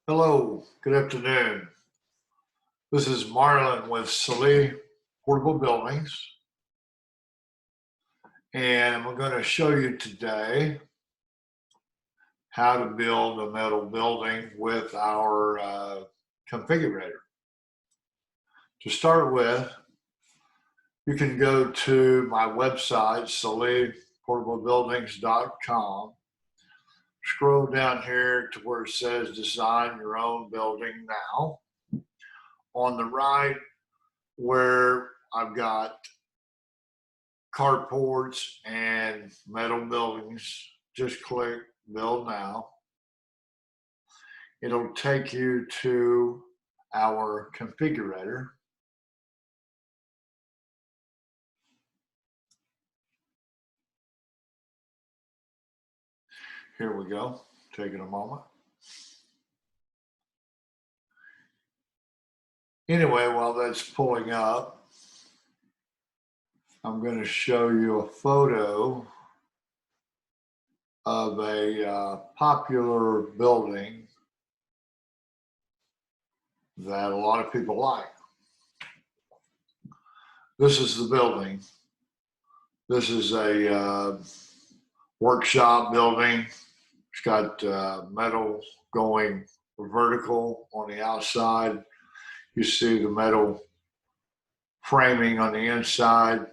Hello, good afternoon. This is Marlon with Salih Portable Buildings, and I'm going to show you today how to build a metal building with our configurator. To start with, you can go to my website, salihportablebuildings.com. Scroll down here to where it says Design Your Own Building Now. On the right, where I've got carports and metal buildings, just click Build Now. It'll take you to our configurator. Here we go, taking a moment. Anyway, while that's pulling up, I'm going to show you a photo of a popular building that a lot of people like. This is the building. This is a workshop building. It's got metal going vertical on the outside. You see the metal framing on the inside.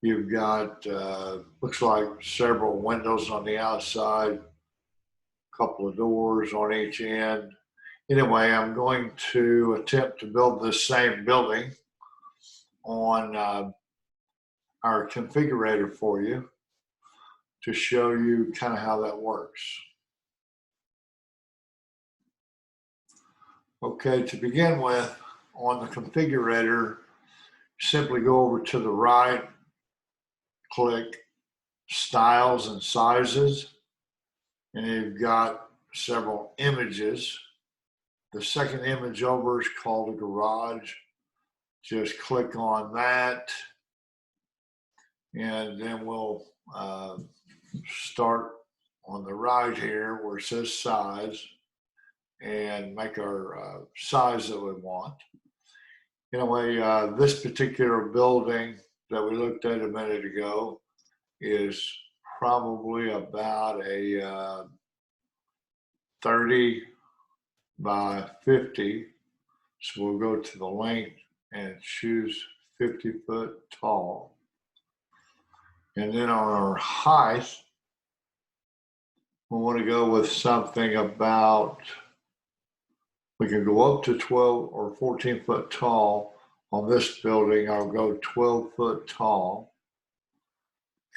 You've got, looks like several windows on the outside, a couple of doors on each end. Anyway, I'm going to attempt to build this same building on our configurator for you to show you kind of how that works. Okay, to begin with, on the configurator, simply go over to the right, click Styles and Sizes, and you've got several images. The second image over is called a garage. Just click on that, and then we'll start on the right here where it says size and make our size that we want. Anyway, this particular building that we looked at a minute ago is probably about a 30 by 50. So we'll go to the length and choose 50 foot tall. And then on our height, we want to go with something about, we can go up to 12 or 14 foot tall. On this building, I'll go 12 foot tall.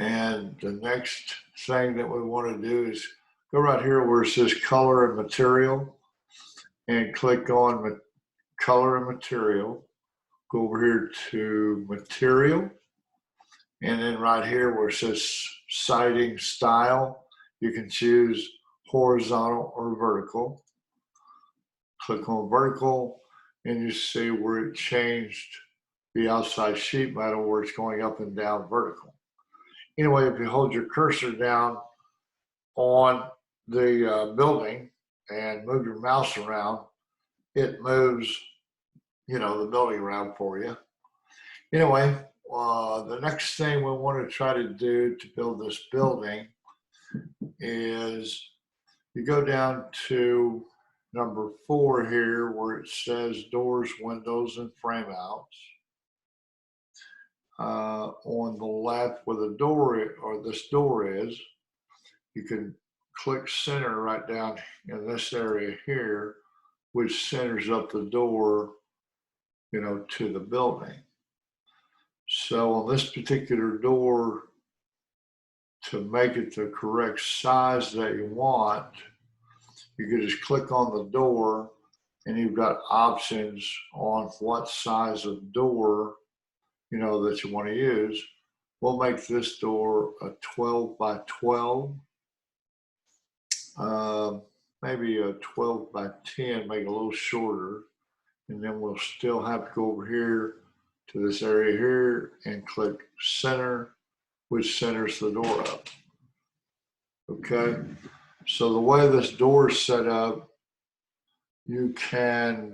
And the next thing that we want to do is go right here where it says color and material, and click on color and material. Go over here to material, and then right here where it says siding style, you can choose horizontal or vertical. Click on vertical, and you see where it changed the outside sheet metal where it's going up and down vertical. Anyway, if you hold your cursor down on the building and move your mouse around, it moves, the building around for you. Anyway, the next thing we want to try to do to build this building is you go down to number 4 here where it says doors, windows, and frame outs. On the left where the door or this door is, you can click center right down in this area here, which centers up the door, to the building. So on this particular door, to make it the correct size that you want, you can just click on the door, and you've got options on what size of door, that you want to use. We'll make this door a 12 by 12. Maybe a 12 by 10, make it a little shorter. And then we'll still have to go over here to this area here and click center, which centers the door up. Okay, so the way this door is set up you can,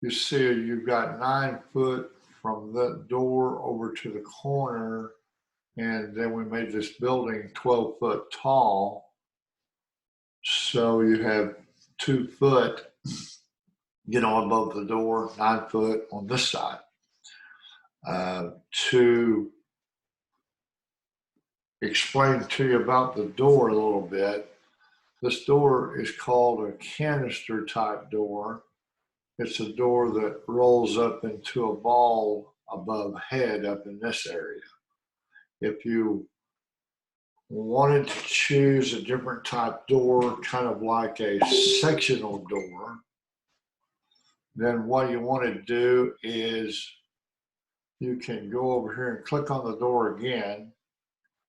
you see you've got 9 foot from the door over to the corner, and then we made this building 12 foot tall. So you have 2 foot, above the door, 9 foot on this side. To explain to you about the door a little bit, this door is called a canister type door. It's a door that rolls up into a ball above head up in this area. If you wanted to choose a different type door, kind of like a sectional door, then what you want to do is you can go over here and click on the door again,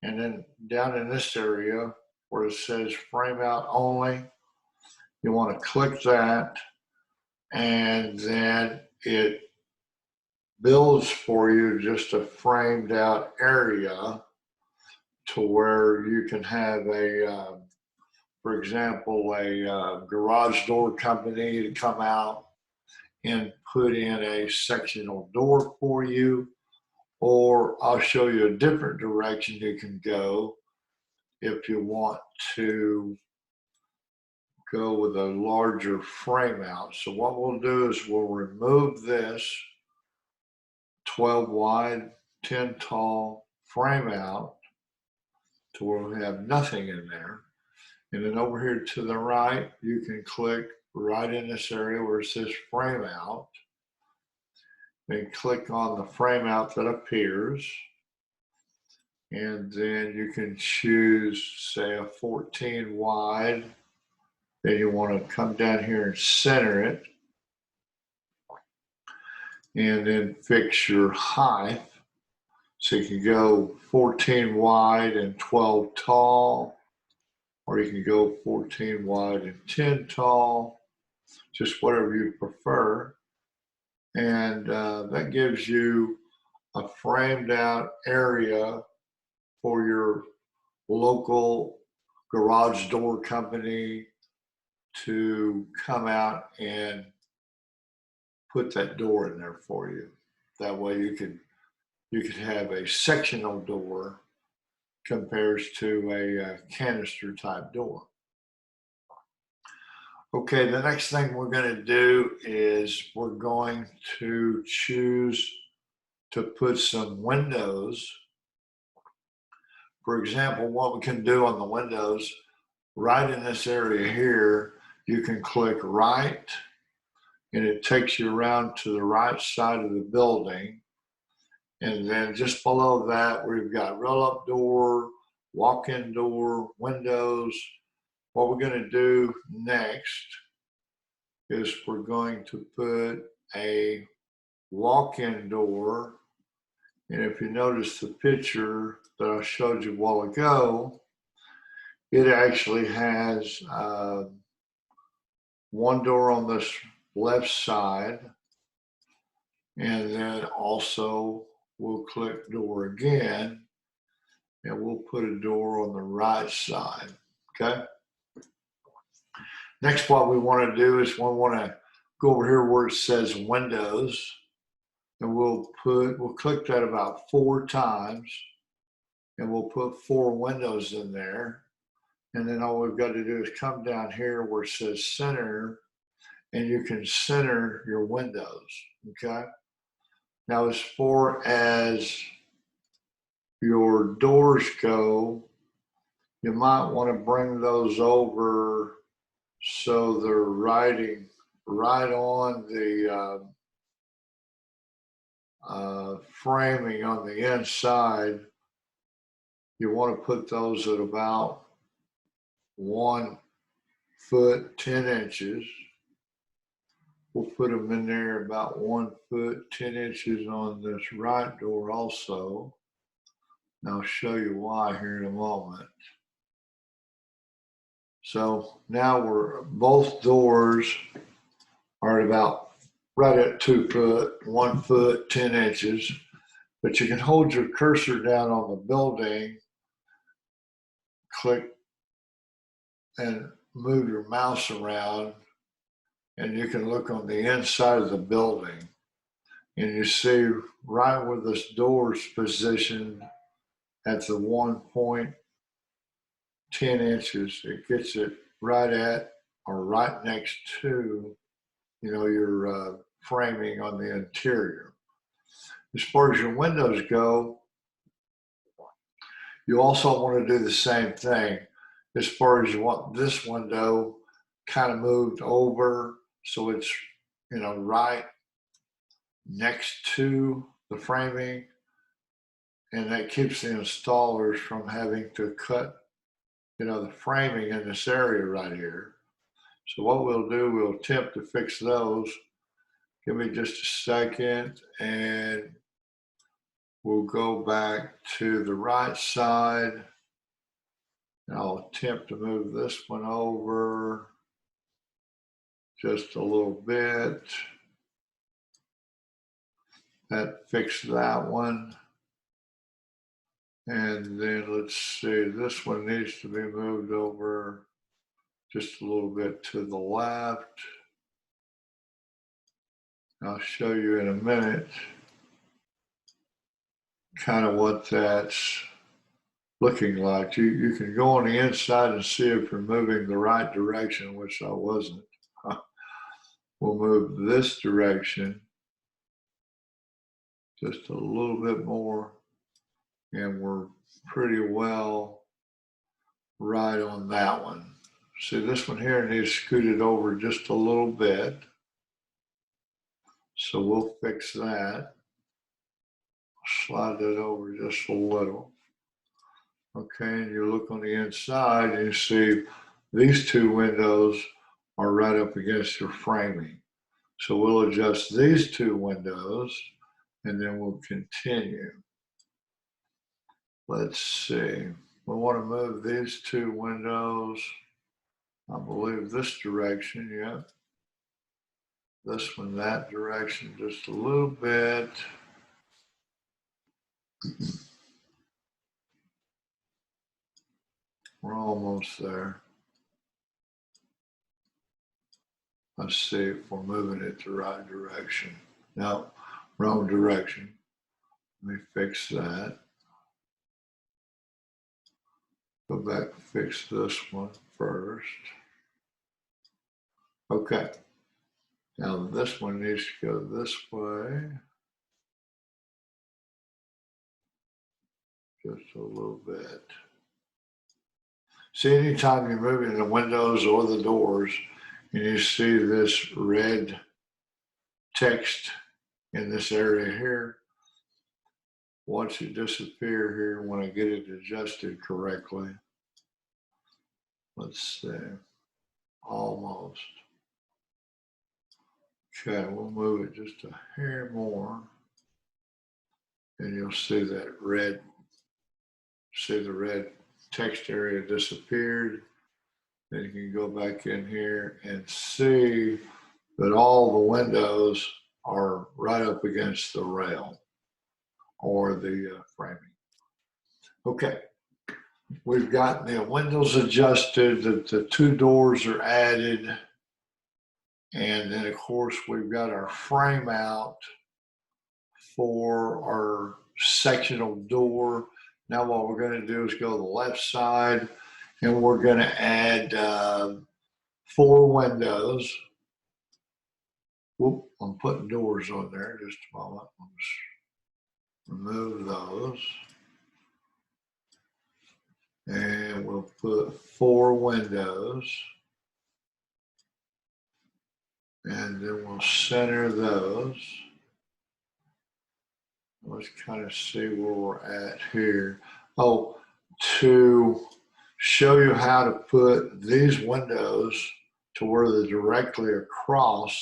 and then down in this area where it says frame out only, you want to click that, and then it builds for you just a framed out area to where you can have a, for example, a garage door company to come out and put in a sectional door for you. Or I'll show you a different direction you can go if you want to go with a larger frame out. So what we'll do is we'll remove this 12 wide, 10 tall frame out to where we have nothing in there. And then over here to the right, you can click right in this area where it says frame out. Then click on the frame out that appears. And then you can choose, say, a 14 wide. Then you want to come down here and center it. And then fix your height. So you can go 14 wide and 12 tall, or you can go 14 wide and 10 tall, just whatever you prefer. And that gives you a framed out area for your local garage door company to come out and put that door in there for you. That way you could have a sectional door compares to a canister type door. Okay, the next thing we're going to do is we're going to choose to put some windows. For example, what we can do on the windows, right in this area here, you can click right, and it takes you around to the right side of the building. And then just below that, we've got roll-up door, walk-in door, windows. What we're going to do next is we're going to put a walk-in door. And if you notice the picture that I showed you a while ago, it actually has one door on this left side, and then also we'll click door again, and we'll put a door on the right side, okay? Next, what we want to do is we want to go over here where it says windows, and we'll click that about 4 times, and we'll put 4 windows in there. And then all we've got to do is come down here where it says center, and you can center your windows, okay? Now, as far as your doors go, you might want to bring those over so they're riding right on the framing on the inside. You want to put those at about 1 foot 10 inches. We'll put them in there about 1 foot 10 inches on this right door also. And I'll show you why here in a moment. So now both doors are at about right at 2 foot, 1 foot 10 inches. But you can hold your cursor down on the building, click and move your mouse around and you can look on the inside of the building and you see right where this door is positioned at the 1.10 inches, it gets it right at or right next to, your framing on the interior. As far as your windows go, you also want to do the same thing. As far as you want this window kind of moved over so it's, right next to the framing, and that keeps the installers from having to cut, the framing in this area right here. So what we'll do, we'll attempt to fix those. Give me just a second and we'll go back to the right side. And I'll attempt to move this one over just a little bit. That fixed that one. And then let's see, this one needs to be moved over just a little bit to the left. I'll show you in a minute kind of what that's looking like. You can go on the inside and see if you're moving the right direction, which I wasn't. We'll move this direction just a little bit more, and we're pretty well right on that one. See, this one here needs scooted over just a little bit. So we'll fix that. Slide that over just a little. Okay, and you look on the inside and you see these two windows are right up against your framing. So we'll adjust these two windows and then we'll continue. Let's see. We want to move these two windows, I believe this direction, yeah. This one that direction just a little bit. We're almost there. Let's see if we're moving it the right direction. No, wrong direction. Let me fix that. Go back and fix this one first. Okay. Now this one needs to go this way. Just a little bit. See, anytime you're moving the windows or the doors and you see this red text in this area here, watch it disappear here when I get it adjusted correctly. Let's see, almost. Okay, we'll move it just a hair more and you'll see that red, see the red text area disappeared. Then you can go back in here and see that all the windows are right up against the rail or the framing. Okay, we've got the windows adjusted, the two doors are added, and then of course we've got our frame out for our sectional door. Now what we're going to do is go to the left side and we're going to add 4 windows. Whoop, I'm putting doors on there just a moment. I'll just remove those. And we'll put 4 windows. And then we'll center those. Let's kind of see where we're at here. Oh, to show you how to put these windows to where they're directly across,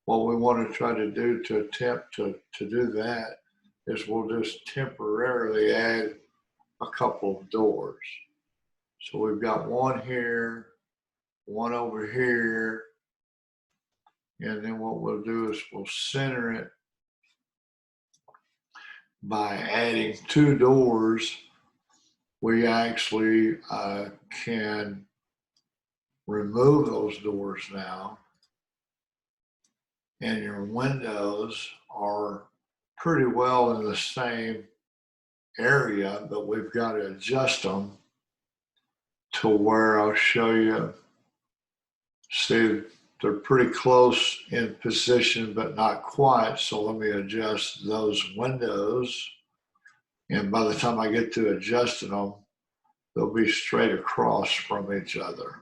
what we want to try to do to attempt to do that is we'll just temporarily add a couple of doors. So we've got one here, one over here, and then what we'll do is we'll center it by adding 2 doors. We actually can remove those doors now, and your windows are pretty well in the same area, but we've got to adjust them to where I'll show you. See, they're pretty close in position, but not quite. So let me adjust those windows. And by the time I get to adjusting them, they'll be straight across from each other.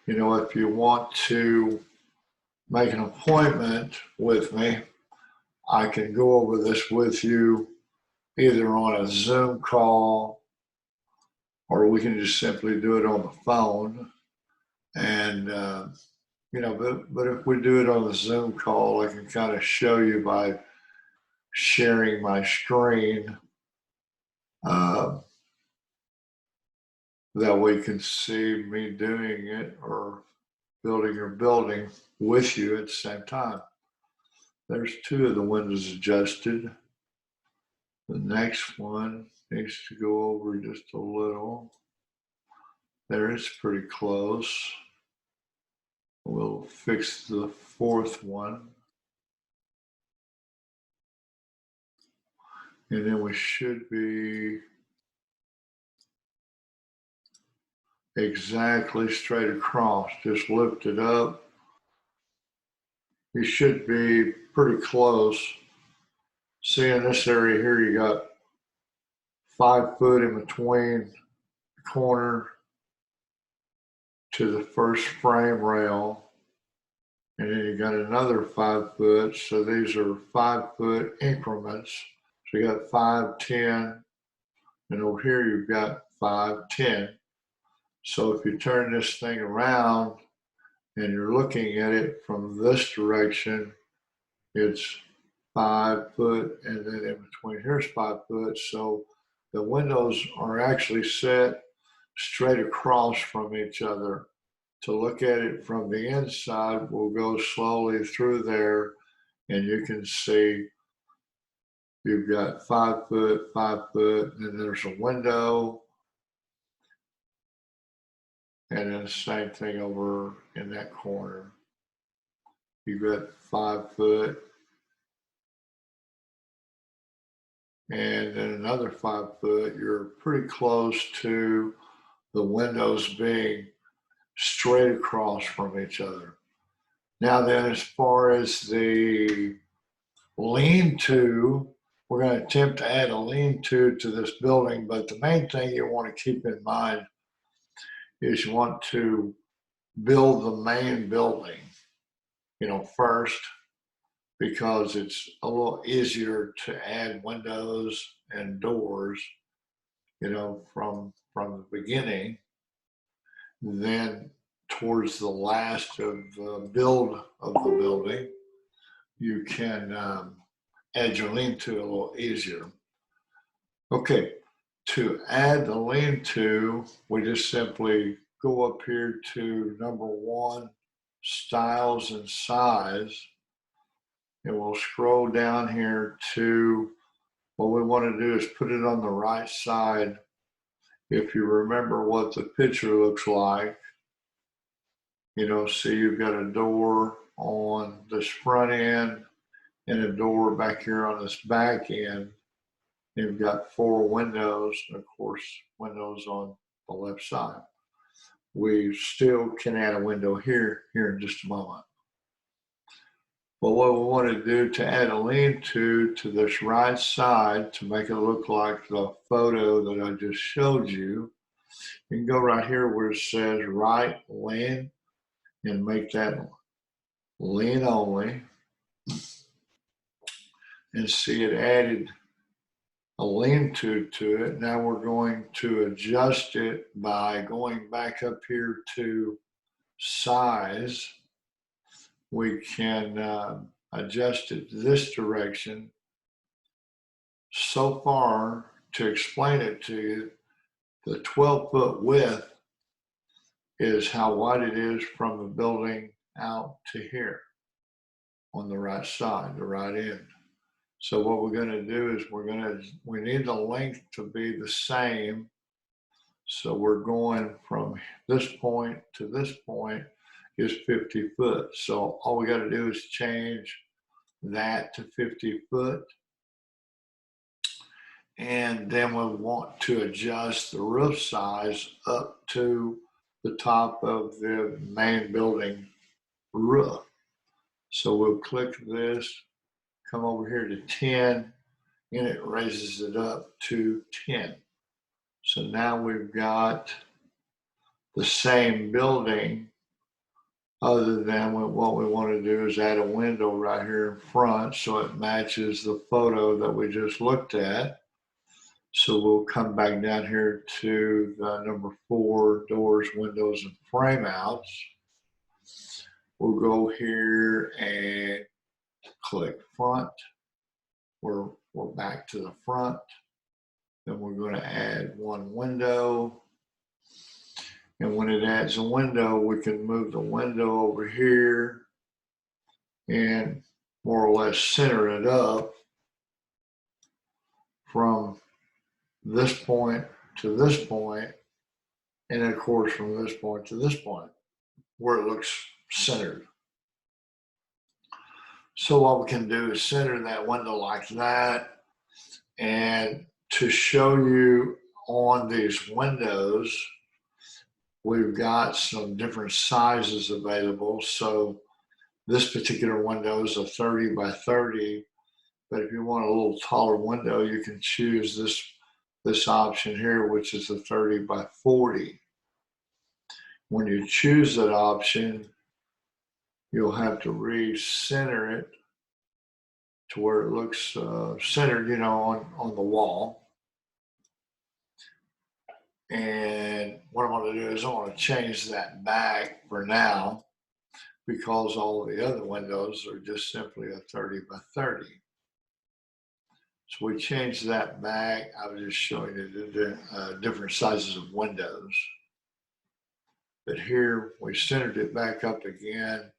You know, if you want to make an appointment with me, I can go over this with you either on a Zoom call, or we can just simply do it on the phone. And, you know, but if we do it on the Zoom call, I can kind of show you by sharing my screen. That way you can see me doing it or building your building with you at the same time. There's two of the windows adjusted. The next one needs to go over just a little. There, it's pretty close. We'll fix the fourth one. And then we should be exactly straight across. Just lift it up. You should be pretty close. See, in this area here, you got 5 foot in between the corner to the first frame rail. And then you got another 5 foot. So these are 5 foot increments. So you got 5, 10, and over here you've got 5, 10. So if you turn this thing around and you're looking at it from this direction, it's 5 foot, and then in between here's 5 foot. So the windows are actually set straight across from each other. To look at it from the inside, we'll go slowly through there, and you can see you've got 5 foot, 5 foot, and then there's a window. And then the same thing over in that corner. You've got 5 foot, and then another 5 foot. You're pretty close to the windows being straight across from each other. Now then, as far as the lean-to, we're going to attempt to add a lean-to to this building, but the main thing you want to keep in mind is you want to build the main building, you know, first, because it's a little easier to add windows and doors, you know, from the beginning. Then towards the last of the build of the building, you can add your lean-to a little easier. Okay, to add the lean-to, we just simply go up here to number 1, styles and size, and we'll scroll down here to what we want to do is put it on the right side. If you remember what the picture looks like, you know, see you've got a door on this front end and a door back here on this back end. You've got 4 windows, and of course, windows on the left side. We still can add a window here in just a moment. But what we want to do to add a lean-to this right side to make it look like the photo that I just showed you, you can go right here where it says right lean and make that lean only, and see it added a lean-to it. Now we're going to adjust it by going back up here to size. We can adjust it this direction. So far, to explain it to you, the 12-foot width is how wide it is from the building out to here on the right side, the right end. So what we're going to do is we need the length to be the same. So we're going from this point to this point is 50 foot. So all we got to do is change that to 50 foot. And then we want to adjust the roof size up to the top of the main building roof. So we'll click this, come over here to 10, and it raises it up to 10. So now we've got the same building, other than what we want to do is add a window right here in front so it matches the photo that we just looked at. So we'll come back down here to the number 4, doors, windows, and frame outs. We'll go here and click front. We're back to the front. Then we're going to add one window. And when it adds a window, we can move the window over here and more or less center it up from this point to this point, and of course from this point to this point, where it looks centered. So what we can do is center that window like that. And to show you on these windows, we've got some different sizes available. So this particular window is a 30 by 30, but if you want a little taller window, you can choose this option here, which is a 30 by 40. When you choose that option, you'll have to recenter it to where it looks centered, you know, on the wall. And what I'm going to do is I'm going to change that back for now, because all the other windows are just simply a 30 by 30. So we changed that back. I was just showing you the different sizes of windows. But here we centered it back up again.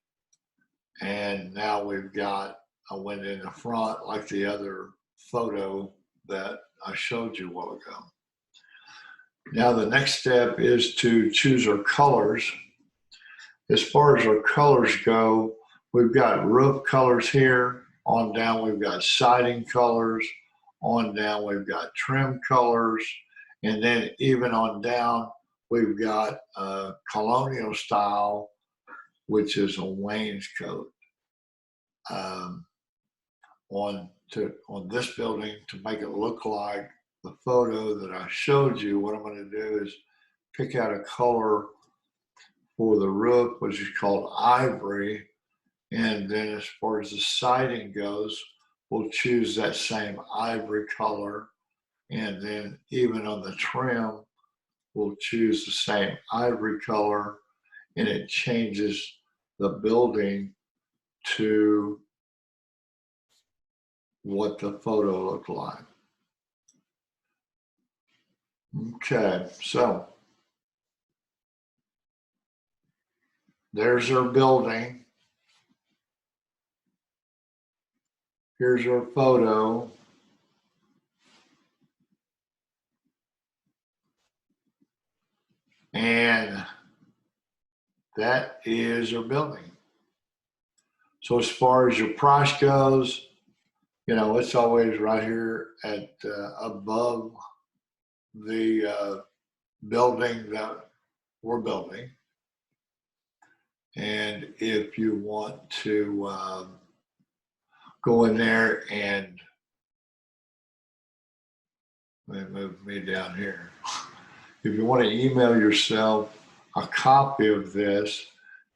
And now we've got a window in the front like the other photo that I showed you a while ago. Now the next step is to choose our colors. As far as our colors go, we've got roof colors here. On down, we've got siding colors. On down, we've got trim colors. And then even on down, we've got colonial style, which is a wainscot. On this building, to make it look like the photo that I showed you, what I'm going to do is pick out a color for the roof, which is called ivory. And then as far as the siding goes, we'll choose that same ivory color. And then even on the trim, we'll choose the same ivory color, and it changes the building to what the photo looked like. Okay, so there's our building. Here's our photo. And that is our building. So as far as your price goes, you know, it's always right here at above the building that we're building. And if you want to go in there and let me move me down here. If you want to email yourself a copy of this,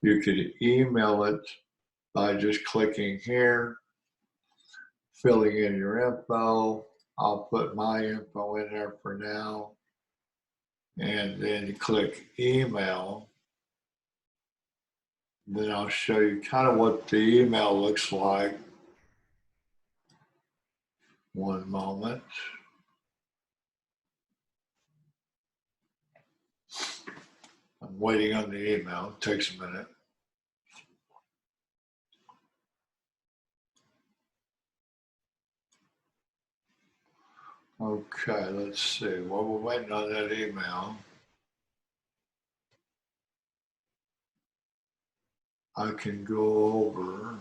you could email it by just clicking here, filling in your info. I'll put my info in there for now. And then you click email. Then I'll show you kind of what the email looks like. One moment. I'm waiting on the email. It takes a minute. Okay, let's see. Well, we're waiting on that email. I can go over.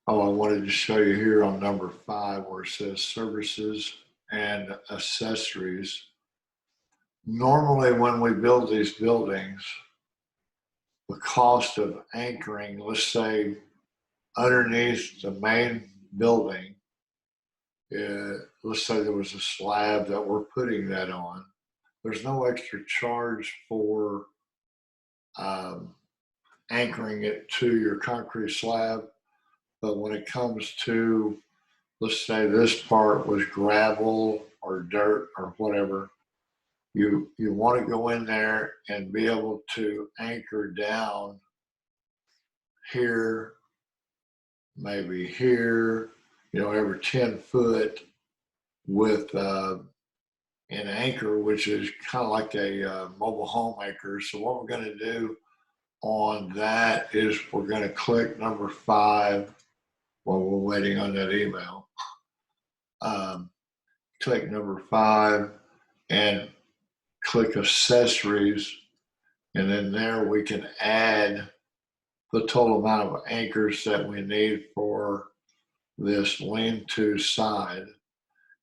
Oh, I wanted to show you here on number 5 where it says services and accessories. Normally when we build these buildings, the cost of anchoring, let's say underneath the main building, let's say there was a slab that we're putting that on, there's no extra charge for anchoring it to your concrete slab. But when it comes to, let's say this part was gravel or dirt or whatever, you want to go in there and be able to anchor down here, maybe here, every 10 foot with an anchor, which is kind of like a mobile home anchor. So what we're going to do on that is we're going to click number 5 while we're waiting on that email. Click number 5 and click accessories, and then there we can add the total amount of anchors that we need for this lean-to side.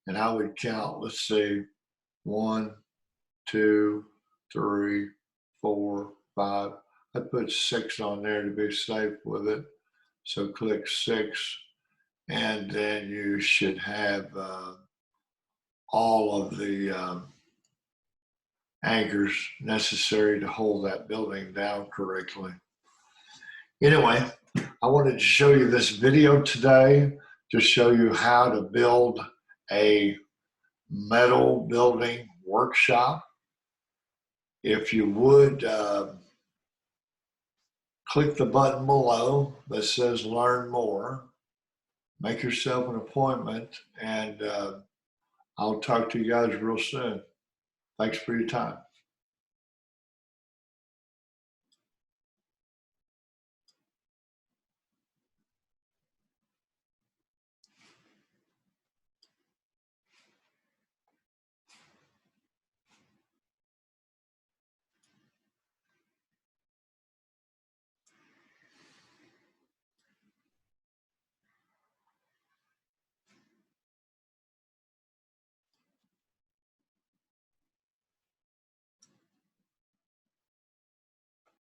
And I would count, let's see, 1, 2, 3, 4, 5. I put 6 on there to be safe with it. So click 6, and then you should have all of the anchors necessary to hold that building down correctly. Anyway, I wanted to show you this video today to show you how to build a metal building workshop. If you would, click the button below that says learn more, make yourself an appointment, and I'll talk to you guys real soon. Thanks for your time.